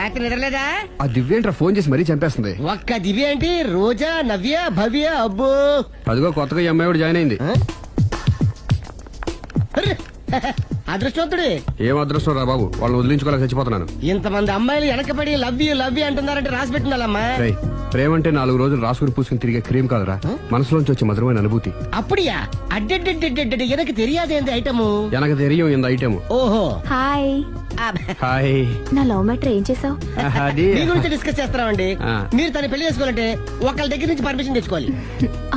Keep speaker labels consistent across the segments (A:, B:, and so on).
A: రాత్రి నిద్రలేదా?
B: ఆ దివ్యేంట్రా ఫోన్ చేసి మరీ చంపేస్తుంది.
A: ఒక్క దివ్య ఏంటి, రోజా, నవ్య, భవ్య, అబ్బో.
B: అదిగో కొత్తగా ఈ అమ్మాయి కూడా జాయిన్ అయింది.
A: అరే, అదృష్టవంతుడి.
B: ఏం అదృష్టం రా బాబు, వాళ్ళని వదిలించుకోలేక చచ్చిపోతున్నాను.
A: ఇంతమంది అమ్మాయిలు వెనకబడి లవ్ యూ అంటున్నారంటే రాసి పెట్టిండాలమ్మా.
B: రేయ్, ప్రేమ అంటే 4 రోజులు రాసుకుని పూసుకుని తిరిగే క్రీమ్ కాదురా, మనసులోంచి వచ్చే మధురమైన అనుభూతి.
A: అప్పుడియా? అడ్డెడ్డెడ్డెడ్డెడ్ ఎనకు తెలియదేంది ఐటము.
B: ఎనకు తెలియం ఇంత ఐటమ్.
A: ఓహో,
C: హాయ్.
B: హాయ్.
C: నా లవ్ మ్యాటర్ ఏం చేసావు?
B: అది
A: మీ గురించి డిస్కస్ చేస్తున్నామండి.
B: ఆ.
A: మీరు తన పెళ్లి చేసుకోవాలంటే ఒకళ్ళ దగ్గర నుంచి పర్మిషన్ తెచ్చుకోవాలి.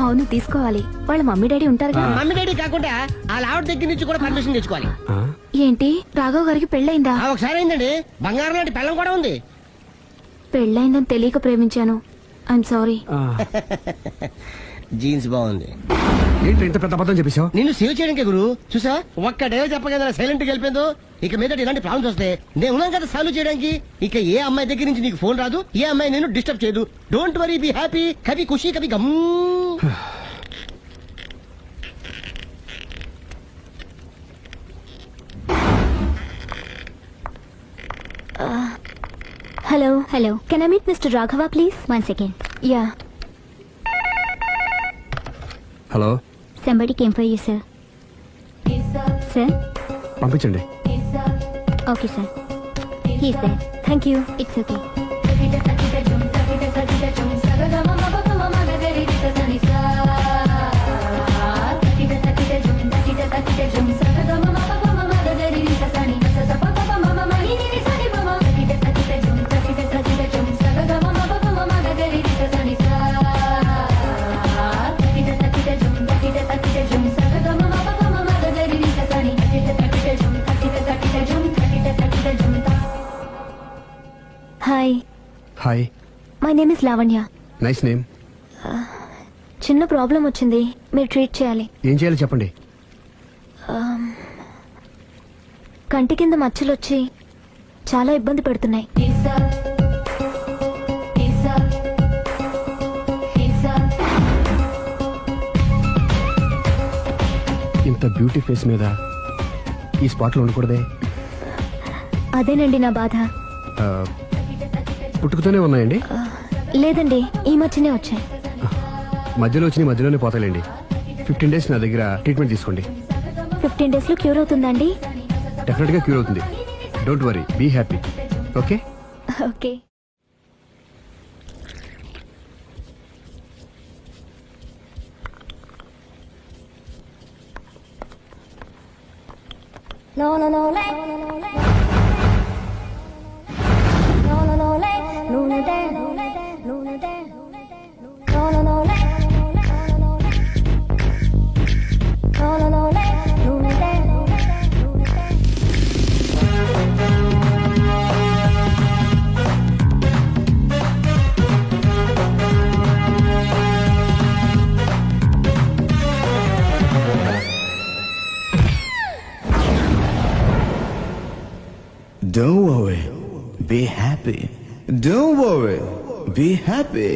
C: అవును, తీసుకోవాలి. వాళ్ళ మమ్మీ డాడీ ఉంటారుగా.
A: మమ్మీ డాడీ కాకుండా వాళ్ళ ఆవిడ దగ్గర నుంచి కూడా పర్మిషన్ తెచ్చుకోవాలి.
B: ఆ?
C: ఏంటి, రాఘవ్ గారికి పెళ్ళైందా?
A: ఒకసారి అయిందండి, బంగారం లాంటి పెళ్ళం కూడా ఉంది.
C: పెళ్ళైందని తెలియక ప్రేమించాను. I'm sorry.
B: ఆ.
A: జీన్స్ బాగుంది.
B: ఏంటి ఇంత పెద్ద అబద్ధం చెప్పేశావు?
A: నిన్ను సేవ్ చేయడానికి గురు, చూసా ఒక్క డే చెప్పగా సైలెంట్ గా వెళ్ళిపోయిందో. ఇక మీద ఇలాంటి ప్రాబ్లమ్స్ వస్తే నేను ఉన్నాను కదా సాల్వ్ చేయడానికి. ఇక ఏ అమ్మాయి దగ్గర నుంచి నీకు ఫోన్ రాదు, ఏ అమ్మాయి నేను డిస్టర్బ్ చేయదు. Don't worry, be happy, Kabhi Khushi Kabhi Gham.
C: Hello hello, can I meet mister Raghava please? 1 second. Yeah.
B: Hello,
C: Somebody came for you, sir. Sir?
B: పంపించండి.
C: Okay, sir. He's there. Thank you. It's okay. Hi.
B: Hi.
C: My name is Lavanya.
B: Nice name.
C: చిన్న problem వచ్చింది, మీరు treat చేయాలి.
B: ఏం చేయాలి చెప్పండి.
C: కంటి కింద మచ్చలు వచ్చి చాలా ఇబ్బంది పెడుతున్నాయి.
B: ఇంత బ్యూటీ ఫేస్ మీద ఈ స్పాట్ లో ఉండకూడదే.
C: అదేనండి నా బాధ.
B: ఆ, పుట్టుకతోనే ఉన్నాయండి?
C: లేదండి, ఈ మధ్యనే వచ్చాయి.
B: మధ్యలో వచ్చి మధ్యలోనే పోతాయండి. 15 days నా దగ్గర ట్రీట్మెంట్ తీసుకోండి.
C: 15 days లో క్యూర్ అవుతుందండి?
B: డెఫినెట్ గా క్యూర్ అవుతుంది. Don't worry, be happy. Okay
C: okay.
D: Don't worry, be happy. Don't worry, be happy.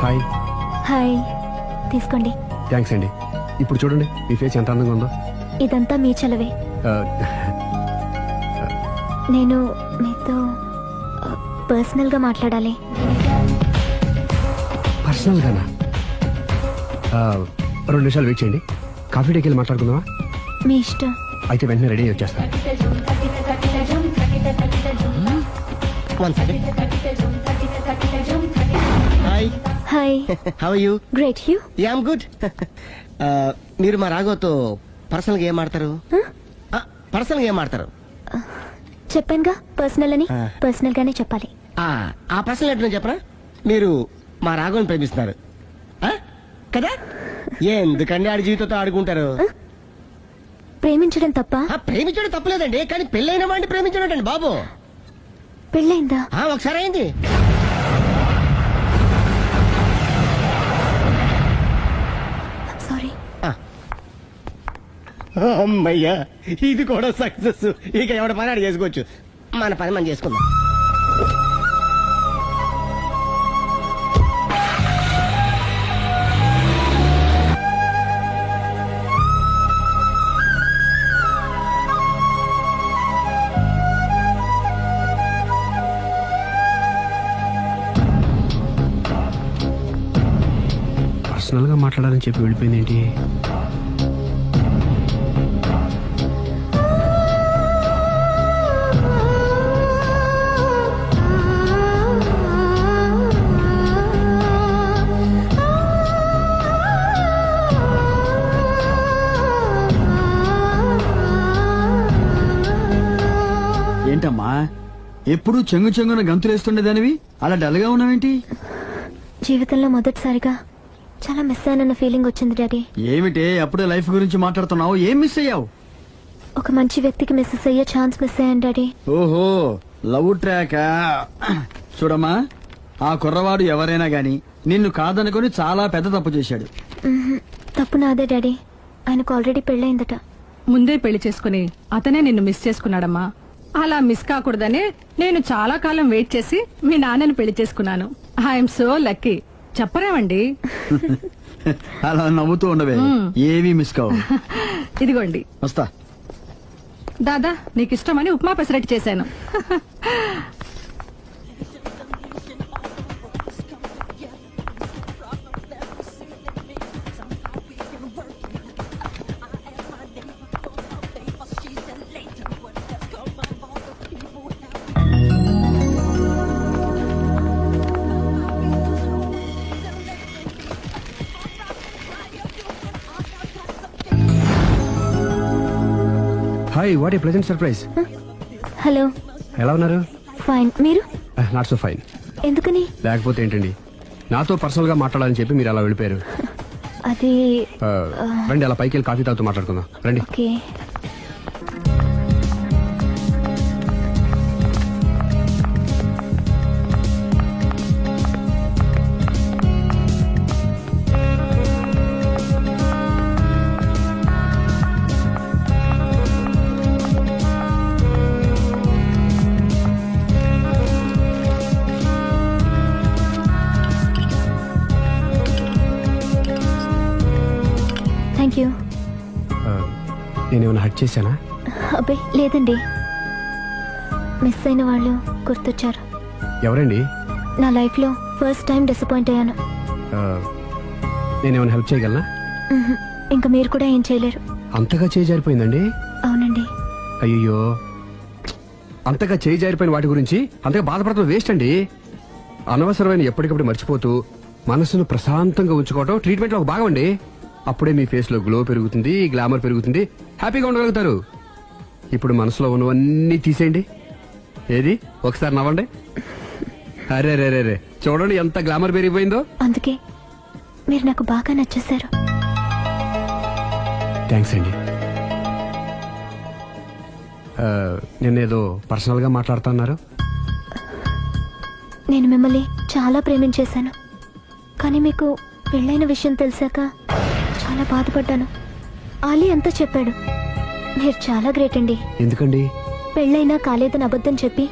B: Hi.
C: Hi, తీసుకోండి.
B: థ్యాంక్స్ అండి. ఇప్పుడు చూడండి మీ ఫేస్ ఎంత అందంగా ఉందో.
C: ఇదంతా మీ చలవే.
B: ఆ,
C: నేను మీతో పర్సనల్ గా మాట్లాడాలి.
B: పర్సనల్ గానా? 2 నిమిషాలు వెయిట్ చేయండి. కాఫీ డేకి వెళ్ళి మాట్లాడుకుందామా?
C: మీ ఇష్టం.
B: అయితే వెంటనే రెడీ వచ్చేస్తాను.
A: Hi.
C: Hi.
A: How are you?
C: Great. You?
A: Yeah, I'm good. మీరు మా రాఘవతో పర్సనల్ గా ఏం ఆడతారు? పర్సనల్ గా ఏం ఆడతారు?
C: చెప్పానుగా పర్సనల్ అని. పర్సనల్ గానే చెప్పాలి.
A: ఆ పర్సనల్ ఏంటో చెప్పరా? మీరు మా రాఘవని ప్రేమిస్తున్నారు కదా? ఎందుకండి ఆడి జీవితంతో ఆడుకుంటారు?
C: ప్రేమించడం తప్ప?
A: ప్రేమించడం తప్పలేదండి, కానీ పెళ్ళైన వాడిని ప్రేమించడం బాబు.
C: పెళ్ళైందా?
A: ఒకసారి అయింది.
C: సారీ.
A: అమ్మయ్యా, ఇది కూడా సక్సెస్. ఇక ఎవడ పని ఆడ చేసుకోవచ్చు, మన పని మనం చేసుకుందాం.
B: పర్సనల్ గా మాట్లాడాలని చెప్పి వెళ్ళిపోయింది ఏంటి?
E: ఏంటమ్మా ఎప్పుడు చెంగు చెంగున గంతులేస్తుండేదానివి అలా డల్గా ఉన్నావేంటి?
C: జీవితంలో మొదటిసారిగా చాలా మిస్ అయ్యానన్న ఫీలింగ్ వచ్చింది డాడీ.
E: ఏమిటే అప్పుడే లైఫ్ గురించి మాట్లాడుతున్నావు? ఏం మిస్ అయ్యావు?
C: ఒక మంచి వ్యక్తికి మిస్సెస్ అయ్యే ఛాన్స్ మిస్ అయ్యాను డాడీ.
E: ఓహో, లవ్ ట్రాక్. చూడమ్మా, ఆ కుర్రవాడు ఎవరైనా గాని నిన్ను కాదనుకొని చాలా పెద్ద తప్పు చేశాడు.
C: తప్పు నాదే డాడీ. ఆయనకు ఆల్రెడీ పెళ్ళయిందట.
F: ముందే పెళ్లి చేసుకుని అతనే నిన్ను మిస్ చేసుకున్నాడమ్మా. అలా మిస్ కాకూడదని నేను చాలా కాలం వెయిట్ చేసి మీ నాన్నని పెళ్లి చేసుకున్నాను. I am so lucky. చెప్పరేమండి?
E: అలా నవ్వుతూ ఉండవే, ఏవి మిస్ కావు.
F: ఇదిగోండి.
E: వస్తా.
F: దాదా, నీకు ఇష్టమని ఉప్మా పెసరట్టు చేశాను.
B: Hi, what a pleasant surprise.
C: Hello.
B: ఎలా ఉన్నారు?
C: ఫైన్. మీరు?
B: Not so fine.
C: ఎందుకని?
B: లేకపోతే ఏంటండి, నాతో పర్సనల్ గా మాట్లాడాలని చెప్పి మీరు అలా వెళ్ళిపోయారు.
C: అది
B: రండి, అలా పైకి వెళ్ళి కాఫీ తాగుతూ మాట్లాడుకుందాం రండి.
C: ఓకే. Thank you.
B: నేనేమైనా హర్ట్ చేశానా?
C: అబ్బే లేదండి, మిస్ అయిన వాళ్ళు గుర్తొచ్చారు.
B: ఎవరండి?
C: నా లైఫ్ లో ఫస్ట్ టైం డిసప్పాయింట్ అయ్యాను.
B: నేనేమైనా హెల్ప్ చేయగలనా?
C: ఇంకా మీరు కూడా ఏం చేయలేరు.
B: అంతగా చేయి జారిపోయిందండి?
C: అవునండి.
B: అయ్యో, అంతగా చేయి జారిపోయిన వాటి గురించి అంతగా బాధపడటం వేస్ట్ అండి. అనవసరమైన ఎప్పటికప్పుడు మర్చిపోతూ మనసును ప్రశాంతంగా ఉంచుకోవటం ట్రీట్మెంట్ లో ఒక భాగం అండి. అప్పుడే మీ ఫేస్ లో గ్లో పెరుగుతుంది, గ్లామర్ పెరుగుతుంది, హ్యాపీగా ఉండగలుగుతారు. ఇప్పుడు మనసులో ఉన్నవన్నీ తీసేయండి. ఏది, ఒకసారి నవ్వండి. అరే రే రే రే, చూడండి ఎంత గ్లామర్ పెరిగిపోయిందో.
C: అందుకే మీరు నాకు బాగా నచ్చేశారు.
B: థ్యాంక్స్ అండి. నేనేదో పర్సనల్ గా మాట్లాడుతున్నారు.
C: నేను మిమ్మల్ని చాలా ప్రేమించేశాను, కానీ మీకు పెళ్ళైన విషయం తెలిసాక చాలా బాధపడ్డాను. ఆలీ అంతా చెప్పాడు. మీరు చాలా గ్రేట్ అండి.
B: ఎందుకండి?
C: పెళ్ళైనా కాలేదని అబద్ధం చెప్పి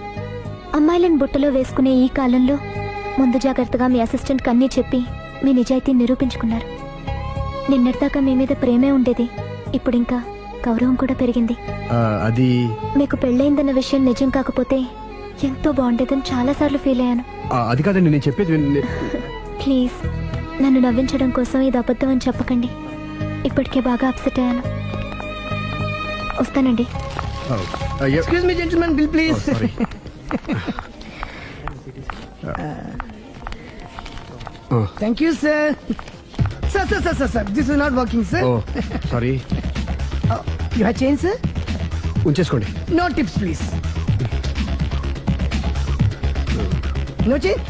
C: అమ్మాయిలను బుట్టలో వేసుకునే ఈ కాలంలో ముందు జాగ్రత్తగా మీ అసిస్టెంట్ కన్నీ చెప్పి మీ నిజాయితీ నిరూపించుకున్నారు. నిన్నటిదాకా మీ మీద ప్రేమే ఉండేది, ఇప్పుడు ఇంకా గౌరవం కూడా పెరిగింది.
B: అది
C: మీకు పెళ్ళైందన్న విషయం నిజం కాకపోతే ఎంతో బాగుండేదని చాలాసార్లు ఫీల్ అయ్యాను.
B: అది కాదండి నేను చెప్పేది.
C: ప్లీజ్ నన్ను నవ్వించడం కోసం ఇది అబద్ధం అని చెప్పకండి. ఇప్పటికే బాగా అప్సెట్ అయ్యాను. వస్తానండి.
A: Excuse me gentlemen, bill please. Thank you sir. Sir this is not working sir.
B: Sorry.
A: You have change sir?
B: ఉంచేసుకోండి.
A: No tips please. No change.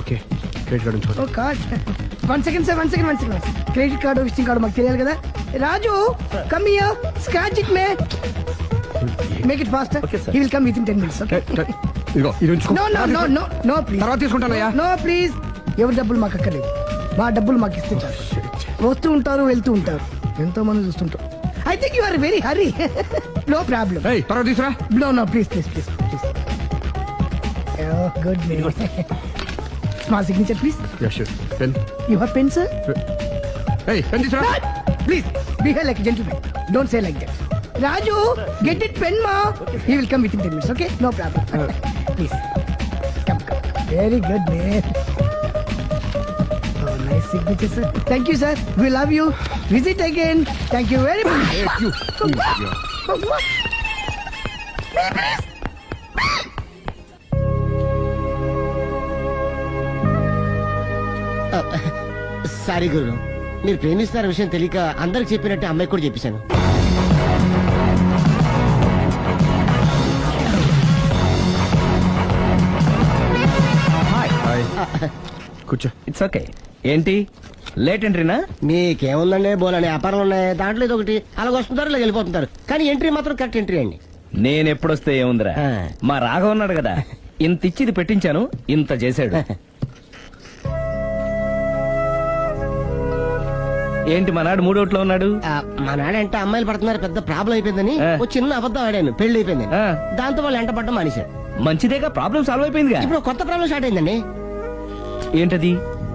B: Okay, credit card ఉంచుకో.
G: Oh card 1 second sir 1 second credit card visiting card మాకు తెలియాలి కదా. Raju come here scratch it may make it fast. He will come with in 10 minutes. Okay
B: ఇదిగో ఇది ఉంచుకో.
G: No no no no no please
B: తర్వాత తీసుకుంటానయ్యా.
G: No please. ఎవరి డబ్బులు మాకు అక్కర్లేదు, మా డబ్బులు మాకు ఇస్తే చాలు. వస్తూ ఉంటారు వెళ్తూ ఉంటారు, ఎంతో మంది చూస్తుంటారు. I think you are very hurry. No problem.
B: ఏయ్, తర్వాత తీసురా.
G: No no please please please please. Good may. Small signature please.
B: Yes, sure. Pen.
G: You have pen sir?
B: ఏయ్, పెన్ తీసురా.
G: Please behave like a gentleman. Don't say like that. Raju, get it pen ma. He will come within 10 minutes. Okay, no problem. Please come. Very good man. Oh, nice signature, sir. Thank you, sir. We love you. Visit again. Thank you very much.
A: Sorry గురు, మీరు ప్రేమిస్తున్న విషయం తెలియక అందరికి చెప్పినట్టే అమ్మాయి కూడా చెప్పేశాను.
B: కూర్చో.
H: It's okay. ఏంటి లేట్ ఎంట్రీనా?
A: మీకేముందండి, బోలని వ్యాపారాలు ఉన్నాయి, దాంట్లో ఇది ఒకటి అలాగ వస్తుంటారు ఇలా వెళ్ళిపోతుంటారు, కానీ ఎంట్రీ మాత్రం కరెక్ట్ ఎంట్రీ అండి.
H: నేను ఎప్పుడొస్తే ఏముందిరా,
A: ఆ.
H: మా రాఘవ ఉన్నాడు కదా, ఇంత ఇచ్చి ఇది పెట్టించాను, ఇంత చేశాడు. ఏంటి మా నాడు మూడోట్లో ఉన్నాడు?
A: మా నాడంటే అమ్మాయిలు పడుతున్నారు పెద్ద ప్రాబ్లం అయిపోయిందని
H: ఆ.
A: ఒక చిన్న అబద్ధం ఆడాను, పెళ్లి అయిపోయిందని.
H: ఆ.
A: దాంతో వాళ్ళు ఎంట పడ్డం మానేశారు.
H: మంచిదేగా, ప్రాబ్లం సాల్వ్ అయిపోయిందిగా.
A: ఇప్పుడు కొత్త ప్రాబ్లం స్టార్ట్ అయిందండి.
H: ఏంటది?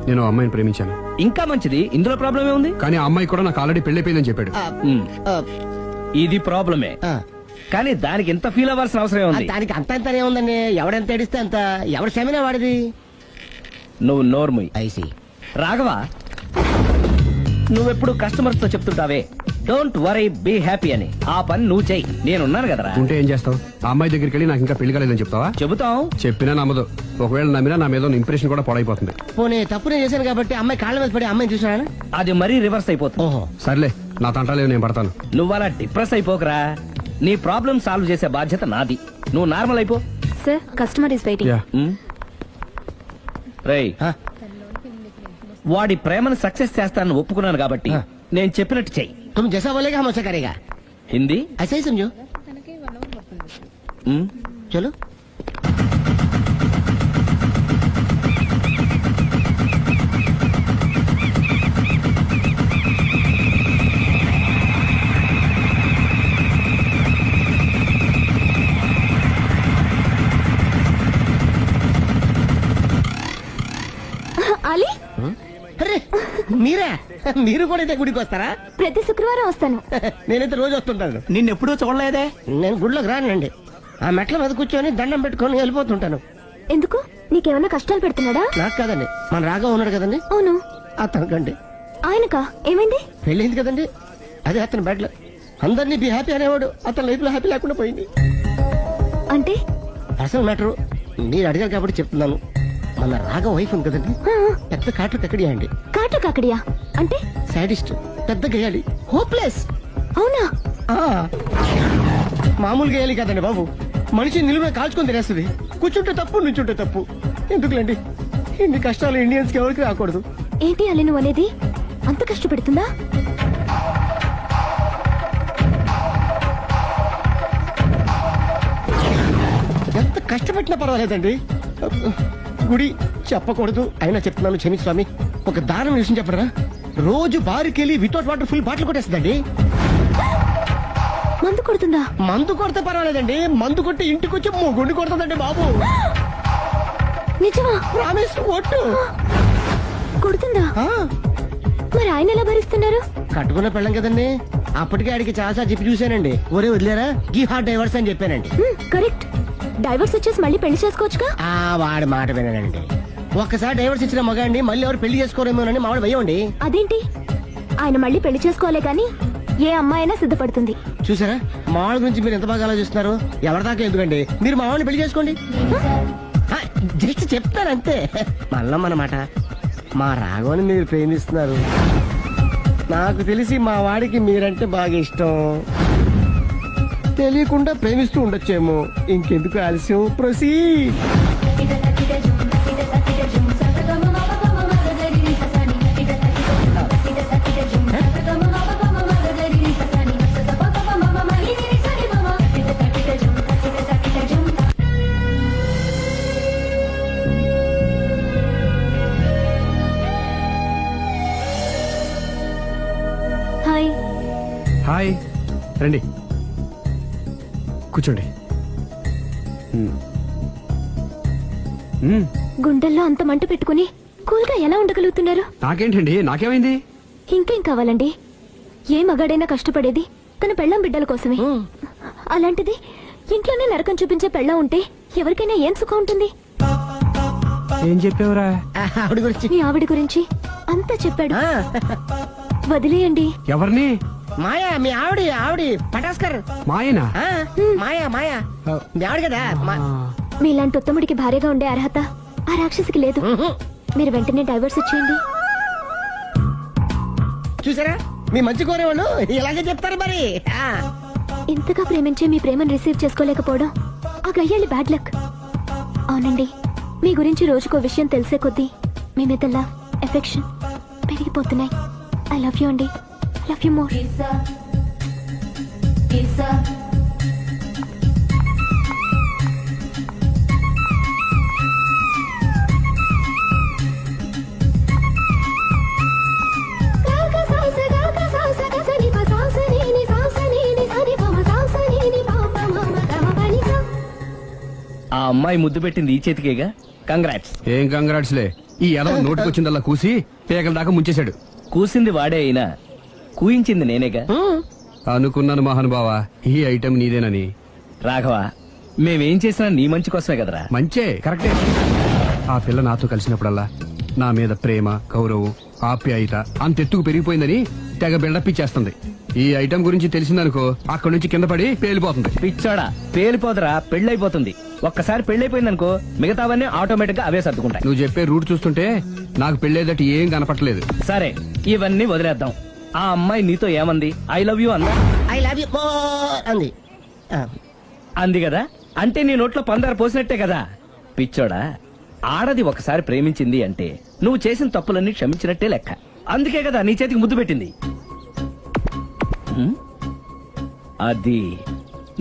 B: నేను ఆ అమ్మాయిని ప్రేమించాను,
H: ఇంకా మంచిది, ఇందులో ప్రాబ్లం ఏముంది?
B: కానీ ఆ అమ్మాయి కూడా నాకు ఆల్రెడీ పెళ్లి అయిపోయిందని చెప్పాడు.
A: ఆ,
H: ఉమ్,
A: ఆ,
H: ఇది ప్రాబ్లమే,
A: ఆ.
H: కానీ దానికి ఇంత ఫీల్ అవ్వాల్సిన అవసరం
A: ఆ,
H: ఏముంది?
A: దానికి అంత ఇంత ఏముందండి, ఎవడెంత ఏడిస్తే అంత, ఎవడు క్షమినా వాడిది.
H: నువ్వు నోర్ముయ్.
A: ఐసి
H: రాఘవ, నువ్వెప్పుడు కస్టమర్స్ తో చెప్తుంటావే డోంట్ వరీ బీ హ్యాపీ అని, ఆ పని నువ్వు చెయ్యి, నేనున్నాను కదరా.
B: ఉంటే ఏం చేస్తావు? ఆ అమ్మాయి దగ్గరికి వెళ్ళి నాకు ఇంకా పెళ్లి కాలేదని చెప్తావా?
H: చెబుతాం.
B: చెప్పినా నమ్మదు. ఒకవేళ నమ్మినా నా మీద ఇంప్రెషన్ కూడా పాడైపోతుంది.
A: పోనీ తప్పు నేను చేశాను కాబట్టి అమ్మాయి కాళ్ళ మీద పడి అమ్మాయిని చూసాను.
H: అది మరీ రివర్స్ అయిపోతుంది.
A: ఓహో,
B: సర్లే, నా తంటాలేవు, నేను పడతాను.
H: నువ్వు అలా డిప్రెస్ అయిపోకరా, నీ ప్రాబ్లం సాల్వ్ చేసే బాధ్యత నాది, నువ్వు నార్మల్ అయిపో.
C: Sir customer is waiting.
B: Yeah.
H: రేయ్, వాడి ప్రేమను సక్సెస్ చేస్తానని ఒప్పుకున్నాను కాబట్టి నేను చెప్పినట్టు చెయ్యి.
A: तुम जैसा बोलेगा हम वैसा करेगा.
H: హిందీ
A: ऐसा ही समझो. चलो.
C: అలీ,
A: అరే మీరా, మీరు కూడా అయితే గుడికి వస్తారా?
C: ప్రతి శుక్రవారం వస్తాను.
A: నేనైతే రోజు వస్తుంటాను.
E: నిన్నెప్పుడూ చూడలేదే.
A: నేను గుడిలోకి రానండి, ఆ మెట్ల మీద కూర్చొని దండం పెట్టుకొని వెళ్ళిపోతుంటాను.
C: ఎందుకు? నీకేమైనా కష్టాలు పెడుతున్నాడా?
A: నాకు కాదండి, మన రాగా ఉన్నాడు కదండి,
C: అవును.
A: అతనికండి.
C: ఆయనకా? ఏమైంది?
A: పెళ్ళైంది కదండి, అదే అతని బెడ్ లో అందరినీ బి హ్యాపీ అనేవాడు, అతని లైఫ్ లో హ్యాపీ లేకుండా పోయింది.
C: అంటే
A: అసలు మ్యాటర్ మీరు అడిగారు కాబట్టి చెప్తున్నాను. మన రాగా వైఫ్ ఉంది కదండి, పెద్ద కాటు కక్కడియా అండి.
C: కాటు కాకడియా అంటే?
A: సాడిస్ట్, పెద్ద గేయాలి, హోప్లెస్.
C: అవునా?
A: మామూలు గేయాలి కదండి బాబు, మనిషి నిలువున కాల్చుకొని తినేస్తుంది. కూర్చుంటే తప్పు, నుంచుంటే తప్పు. ఎందుకులేండి ఇన్ని కష్టాలు ఇండియన్స్ కి ఎవరికి రాకూడదు.
C: ఏంటి అలీ నువ్వు అనేది? అంత కష్టపెడుతుందా?
A: ఎంత కష్టపెట్టినా పర్వాలేదండి. గుడి చెప్పకూడదు అయినా చెప్తున్నాను, క్షమించు స్వామి. ఒక దానం విషయం చెప్పరా, రోజు బారుకెళ్ళి వితౌట్ వాటర్ ఫుల్ బాటిల్ కొట్టేస్తుందండి.
C: మందు కొడుతుందా?
A: మందు కొడితే పర్వాలేదండి, మందు కొట్టి ఇంటికి వచ్చి గుండు కొడుతుందండి బాబు.
C: నిజమా?
A: ప్రామిస్, ఒట్టు.
C: కొడుతుందా?
A: ఆ,
C: మరి ఆయన ఎలా భరిస్తున్నారు?
A: కట్టుకున్న పెళ్ళం కదండి, అప్పటికే ఆడికి చాలా చెప్పి చూశానండి. ఒరే వదిలేరా, గీ హార్ట్ డైవర్స్ అని చెప్పానండి.
C: కరెక్ట్. డైవర్స్ వచ్చేసి మళ్ళీ పెళ్లి చేసుకోవచ్చుగా.
A: ఆ వాడి మాట వినండి, ఒక్కసారి డైవర్స్ ఇచ్చిన మగాండి మళ్ళీ ఎవరు పెళ్లి చేసుకోరేమోనని మావాడు భయం.
C: అదేంటి? ఆయన మళ్ళీ పెళ్లి చేసుకోలే కానీ ఏ అమ్మాయి అయినా సిద్ధపడుతుంది.
A: చూసారా మావాడి గురించి మీరు ఎంత బాగా ఆలోచిస్తున్నారు. ఎవరి దాకా ఎందుకండి, మీరు మావాడిని పెళ్లి చేసుకోండి. జస్ట్ చెప్తాను అంతే. మళ్ళం అన్నమాట, మా రాఘవని మీరు ప్రేమిస్తున్నారు. నాకు తెలిసి మా వాడికి మీరంటే బాగా ఇష్టం. తెలియకుండా ప్రేమిస్తూ ఉండొచ్చేమో. ఇంకెందుకు ఆలస్యం, ప్రొసీడ్.
B: హాయ్ రండి కూర్చోండి.
C: గుండెల్లో అంత మంట పెట్టుకుని కూల్గా ఎలా ఉండగలుగుతున్నారు?
B: నాకేంటండి, నాకేమైంది?
C: ఇంకేం కావాలండి? ఏ మగాడైనా కష్టపడేది తన పెళ్ళాం బిడ్డల కోసమే. అలాంటిది ఇంట్లోనే నరకం చూపించే పెళ్ళాం ఉంటే ఎవరికైనా ఏం సుఖం ఉంటుంది?
B: ఏం చెప్పావురా?
A: ఆవిడ గురించి
C: మీ ఆవిడ గురించి అంతా చెప్పాడు. వదిలేయండి.
B: ఎవరిని?
A: మాయా, మీ ఆవిడ పటాస్కర్.
B: మాయనా?
A: మాయా మీ ఆవిడ కదా.
C: మీలాంటి ఉత్తముడికి భార్యగా ఉండే అర్హత ఆ రాక్షసికి లేదు. మీరు వెంటనే డైవర్స్ ఇచ్చేయండి.
A: చూసారా, మీ మంచి కోరేవాళ్ళు ఇలాగే చెప్తారు మరి.
C: ఇంతగా ప్రేమించే మీ ప్రేమను రిసీవ్ చేసుకోలేకపోవడం ఆ గయ్యాలి బ్యాడ్ లక్. అవునండి, మీ గురించి రోజుకో విషయం తెలిసే కొద్దీ మీ మీద లవ్, ఎఫెక్షన్ పెరిగిపోతున్నాయి. ఐ లవ్ యూ అండి. I love you more.
H: ఆ అమ్మాయి ముద్దు పెట్టింది ఈ చేతికేగా. కంగ్రాట్స్.
B: ఏం కంగ్రాట్స్లే, ఈ ఎదవ నోటికొచ్చిందల్లా కూసి పేకల దాకా ముంచేశాడు.
H: కూసింది వాడే అయినా కూయించింది నేనేగా.
B: అనుకున్నాను మహానుభావా, ఈ ఐటెం నీదేనని.
H: రాఘవ, మేమేం చేసినా నీ మంచి కోసమే కదరా.
B: మంచే, కరెక్టే. ఆ పిల్ల నాతో కలిసినప్పుడల్లా నా మీద ప్రేమ, గౌరవం, ఆప్యాయత అంతెత్తుకు పెరిగిపోయిందని తెగ బిల్డప్ ఇచ్చేస్తుంది. ఈ ఐటెం గురించి తెలిసిందనుకో అక్కడి నుంచి కింద పడి పేలిపోతుంది.
H: పిచ్చోడా, పేలిపోదరా, పెళ్ళైపోతుంది. ఒక్కసారి పెళ్ళైపోయిందనుకో మిగతావన్నీ ఆటోమేటిక్ గా అవే సర్దుకుంటాయి.
B: నువ్వు చెప్పే రూట్ చూస్తుంటే నాకు పెళ్ళేదట ఏం కనపట్లేదు.
H: సరే, ఇవన్నీ వదిలేద్దాం. ఆ అమ్మాయి నీతో ఏమంది? ఐ లవ్ యూ అందా?
A: ఐ లవ్ యూ అంది.
H: అంది కదా, అంటే నీ నోట్లో పందారు పోసినట్టే కదా. పిచ్చోడా, ఆడది ఒకసారి ప్రేమించింది అంటే నువ్వు చేసిన తప్పులన్నీ క్షమించినట్టే లెక్క. అందుకే కదా నీ చేతికి ముద్దు పెట్టింది. అది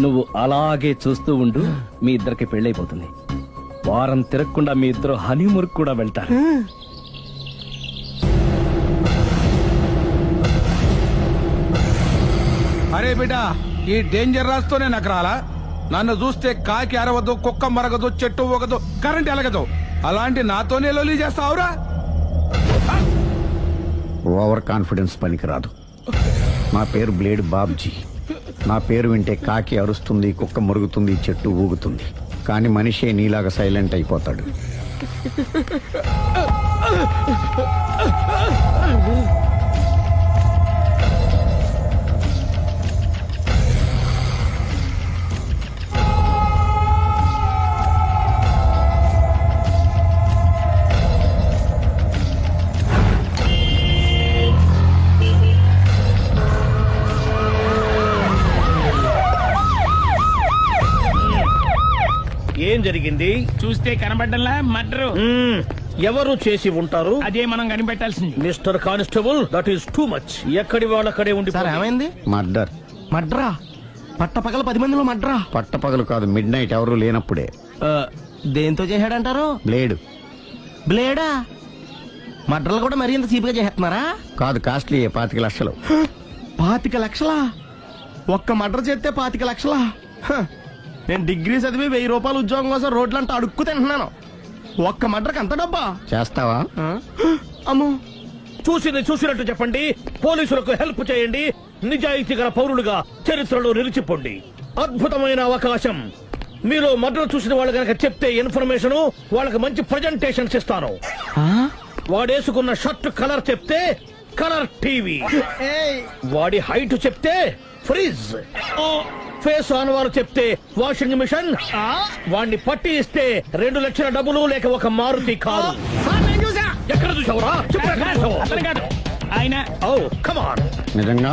H: నువ్వు అలాగే చూస్తూ ఉండు, మీ ఇద్దరికి పెళ్ళైపోతుంది. వారం తిరగకుండా మీ ఇద్దరు హనీమూర్ కూడా వెళ్తారు.
I: అరే బిడ్డా, ఈ డేంజర్ రాస్తూనే నాకు రాలా? నన్ను చూస్తే కాకి అరవదు, కుక్క మరగదు, చెట్టు ఊగదు, కరెంట్ ఎలగదు. అలాంటి నాతోనే లొలి చేస్తావురా?
J: ఓవర్ కాన్ఫిడెన్స్ పనికిరాదు. నా పేరు బ్లేడ్ బాబ్జీ. నా పేరు వింటే కాకి అరుస్తుంది, కుక్క మురుగుతుంది, చెట్టు ఊగుతుంది. కానీ మనిషే నీలాగా సైలెంట్ అయిపోతాడు.
H: ఏం జరిగింది?
K: చూస్తే కనబడ్డంలా మర్డరు.
H: ఎవరు చేసి ఉంటారు?
K: అదే మనం కనిపెట్టాల్సింది.
H: Mister constable, that is too much. ఎక్కడి వాళ్ళక్కడే ఉండి.
A: ఏమైంది?
J: మర్డర్.
A: మడ్రా? పట్ట పగల 10 మందిలో మడ్రా?
J: పట్టపగలు కాదు, మిడ్ నైట్ ఎవరు లేనప్పుడే.
A: దేంతో చేశాడంటారు?
J: బ్లేడ్.
A: బ్లేడా? మడ్రలు కూడా మరీ ఇంత చీప్ గా చేస్తున్నారా?
J: కాదు, కాస్ట్లీ. 25 లక్షలు.
A: 25 లక్షలా? ఒక్క మడ్ర చేస్తే 25 లక్షలా? నేను డిగ్రీ చదివి 1000 రూపాయలు ఉద్యోగం కోసం రోడ్లంతా అడుక్కు తింటున్నాను. ఒక్క మడ్రకు అంత డబ్బా?
J: చేస్తావా?
A: అమ్మో.
H: చూసినట్టు చెప్పండి. పోలీసులకు హెల్ప్ చేయండి. నిజాయితీ గల పౌరులుగా చరిత్రలో నిలిచిపోండి. అద్భుతమైన అవకాశం. మీలో మర్డర్ చూసిన వాళ్ళు కనుక చెప్తే ఇన్ఫర్మేషన్, వాళ్ళకి మంచి ప్రజెంటేషన్స్ ఇస్తాను. వాడేసుకున్న షర్ట్ కలర్ చెప్తే కలర్ టీవీ, వాడి హైట్ చెప్తే ఫ్రిజ్, ఫేస్ ఆన్ వారు చెప్తే వాషింగ్ మిషన్, వాడిని పట్టి ఇస్తే 2 లక్షల డబ్బులు లేక ఒక మారుతి కారు. ఎక్కడ చూసావురా?
K: ఆయన
J: నిజంగా?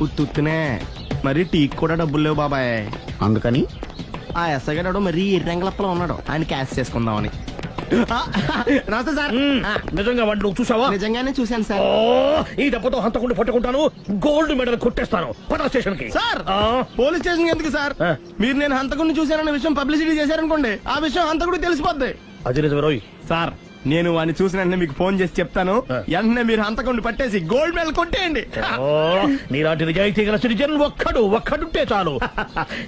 A: ఉత్తునే మరి టీకి కూడా డబ్బులు లేవు బాబాయ్.
J: అందుకని
A: ఆ ఎస్ఐ గారు మరీ ఎర్రంగలప్పలో ఉన్నాడు, ఆయన క్యాష్ చేసుకుందామని. నమస్తే సార్.
H: నిజంగా వాడిని నువ్వు చూసావా?
A: నిజంగానే చూశాను సార్.
H: ఈ దెబ్బతో హంతకుండా పట్టుకుంటాను, గోల్డ్ మెడల్ కొట్టేస్తాను. పద స్టేషన్ కి.
A: సార్, పోలీస్ స్టేషన్ ఎందుకు సార్? మీరు నేను హంతకుడిని చూశానన్న విషయం పబ్లిసిటీ చేశారనుకోండి, ఆ విషయం హంతకుడికి తెలిసిపోద్ది.
H: అది నిజమే రోయ్.
K: సార్,
L: నేను వాడిని చూసిన వెంటనే మీకు ఫోన్ చేసి చెప్తాను. వెంటనే మీరు హంతకుండా పట్టేసి గోల్డ్ మెడల్ కొట్టేయండి.
H: ఓ, నీలాంటి నిజాయితీ గల సిటిజన్ ఒక్కడుంటే చాలు.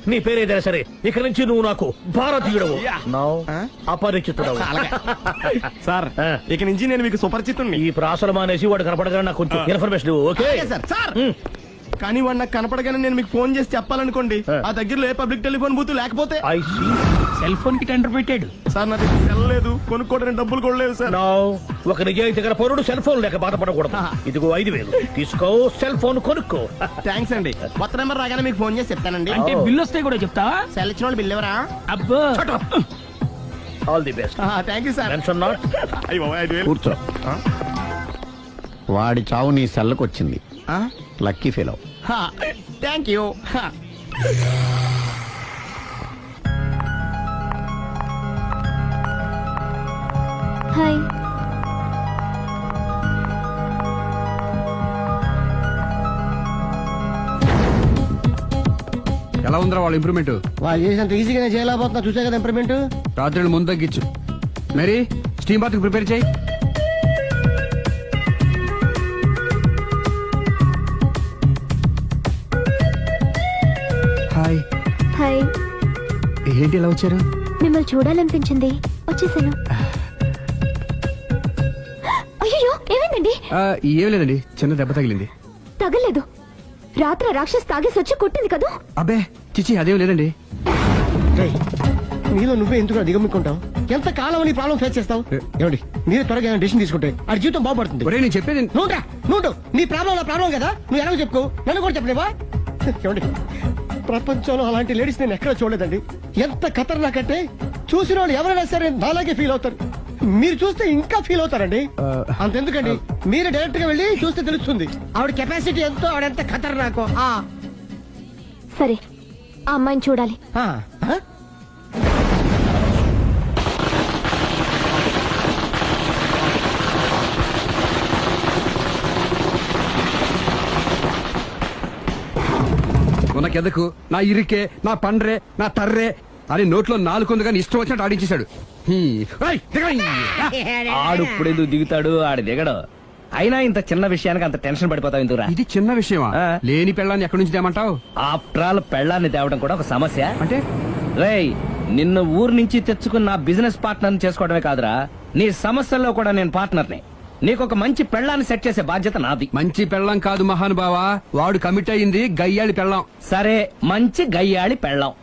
H: నీ పేరేదైనా సరే ఇక నుంచి నువ్వు నాకు భారతీయుడవు, అపరిచితుడవు.
L: సార్ ఇక నుంచి నేను మీకు సుపరిచితుణ్ణి.
H: ఈ ప్రాసలు మానేసి వాడు కనపడగానే నాకు కొంచెం ఇన్ఫర్మేషన్ ఇవ్వు, ఓకే?
L: సార్ కానీ వాడు నాకు కనపడగానే నేను మీకు ఫోన్ చేసి చెప్పాలనుకోండి, ఆ దగ్గరలో ఏ పబ్లిక్ టెలిఫోన్ బూత్ లేకపోతే.
K: సెల్ ఫోన్ కి టెండర్ పెట్టాడు
L: సార్ నా దగ్గర సెల్ లేదు, కొనుక్కోవడానికి డబ్బులు కూడా లేవు సార్.
H: ఒక నిజాయితీ గల పౌరుడు సెల్ ఫోన్ లేక బాధపడకూడదు. ఇదిగో 5,000 తీసుకో, సెల్ ఫోన్ కొనుక్కో.
L: థ్యాంక్స్ అండి. కొత్త నెంబర్ రాగానే మీకు ఫోన్ చేసి చెప్తానండి.
K: అంటే బిల్ వస్తే కూడా చెప్తావా?
L: సెల్ ఇచ్చిన వాళ్ళు బిల్ ఎవరా?
K: అబ్బో
H: all the best.
L: Thank you sir.
H: Mention not.
J: కూర్చో. వాడి చావు నీ సెల్లకు వచ్చింది. Lucky fellow.
L: Thank you.
C: Hi.
B: ఎలా ఉందిరా వాళ్ళ ఇంప్రూవ్మెంట్?
A: వాళ్ళు చేసినంత ఈజీగానే చేయలేకపోతున్నా, చూసే కదా ఇంప్రూవ్మెంట్.
B: రాత్రి ముందు తగ్గించు. మరి స్టీమ్ బాత్ ప్రిపేర్ చేయి. హాయ్.
C: హాయ్.
B: ఏంటి ఎలా వచ్చారు?
C: మిమ్మల్ని చూడాలనిపించింది, వచ్చేసాను. అయ్యో, ఏమైందండి?
B: ఏం లేదండి, చిన్న దెబ్బ తగిలింది.
C: తగలేదు. రాత్రి రాక్షస్ తాగేసి వచ్చి కొట్టింది కదా?
B: అబ్బే చిచి, అదేం లేదండి.
A: నీలో నువ్వే ఎందుకు దిగమ్ముకుంటావు? ఎంత కాలం నీ ప్రాబ్లం ఫేస్ చేస్తావు? ఏమండి, మీరు త్వరగా డిసిషన్ తీసుకుంటే ఆ జీవితం బాగుపడుతుంది.
B: ఒరే నేను చెప్పేది
A: నువ్వు నీ ప్రాబ్లం నా ప్రాబ్లం కదా, నువ్వు ఎలా చెప్పుకో, నన్ను కూడా చెప్పలేవా? ఏమండి, ప్రపంచంలో అలాంటి లేడీస్ నేను ఎక్కడ చూడలేదండి. ఎంత ఖతర్నాకంటే చూసిన వాళ్ళు ఎవరైనా సరే నాలాగే ఫీల్ అవుతారు. మీరు చూస్తే ఇంకా ఫీల్ అవుతారండి. అంతెందుకండి, మీరు డైరెక్ట్ గా వెళ్ళి చూస్తే తెలుస్తుంది ఆవిడ కెపాసిటీ ఎంతో, ఆవిడెంత ఖతర్నాకో.
C: సరే, ఆ అమ్మాయిని చూడాలి.
B: నాకెదకు, నా ఇరికే, నా పండ్రే, నా తర్రే అని నోట్లో 4 ఉంది కానీ ఇష్టం వచ్చినట్టు ఆడించేశాడు.
M: ఆడు ఇప్పుడు ఎందుకు దిగుతాడు? ఆడు దిగడు. అయినా ఇంత చిన్న విషయానికి అంత టెన్షన్ పడిపోతావు ఎందుకురా?
B: ఇది చిన్న విషయమా? లేని పెళ్ళాన్ని ఎక్కడి నుంచి తేమంటావు?
M: ఆఫ్టర్ ఆల్ పెళ్ళాన్ని తేవడం కూడా ఒక సమస్య.
B: అంటే
M: రేయ్, నిన్ను ఊరు నుంచి తెచ్చుకున్న నా బిజినెస్ పార్ట్నర్ చేసుకోవడమే కాదురా, నీ సమస్యల్లో కూడా నేను పార్ట్నర్ని. నీకు ఒక మంచి పెళ్ళాన్ని సెట్ చేసే బాధ్యత నాది.
B: మంచి పెళ్ళం కాదు మహానుభావా, వాడు కమిట్ అయ్యింది గయ్యాళి పెళ్ళం.
M: సరే, మంచి గయ్యాళి పెళ్ళాం.